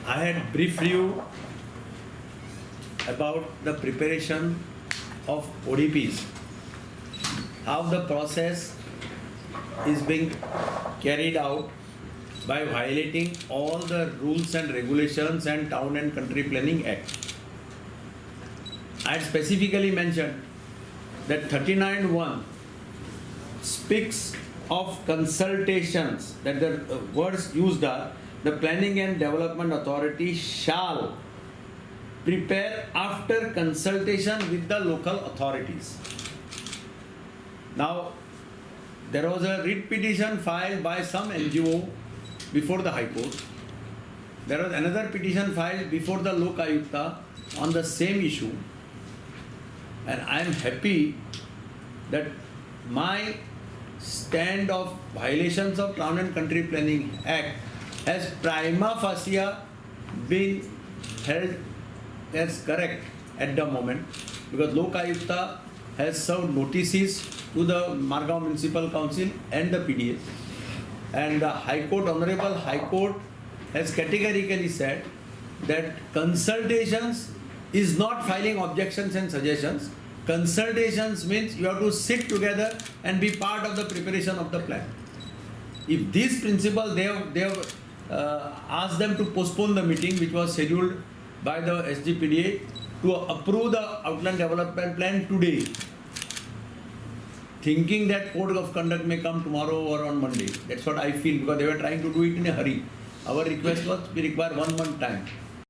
I had briefed you about the preparation of ODPs, how the process is being carried out by violating all the rules and regulations and Town and Country Planning Act. I had specifically mentioned that 39(1) speaks of consultations, that the words used are the Planning and Development Authority shall prepare after consultation with the local authorities. Now, there was a writ petition filed by some NGO before the High Court. There was another petition filed before the Lok Ayukta on the same issue. And I am happy that my stand of violations of Town and Country Planning Act has prima facie been held as correct at the moment, because Lok Ayukta has served notices to the Margao Municipal Council and the PDA, and the High Court, Honorable High Court, has categorically said that consultations is not filing objections and suggestions. Consultations means you have to sit together and be part of the preparation of the plan. If this principle, they have asked them to postpone the meeting which was scheduled by the SGPDA to approve the outline development plan today, thinking that code of conduct may come tomorrow or on Monday. That's what I feel, because they were trying to do it in a hurry. Our request was we require 1 month time.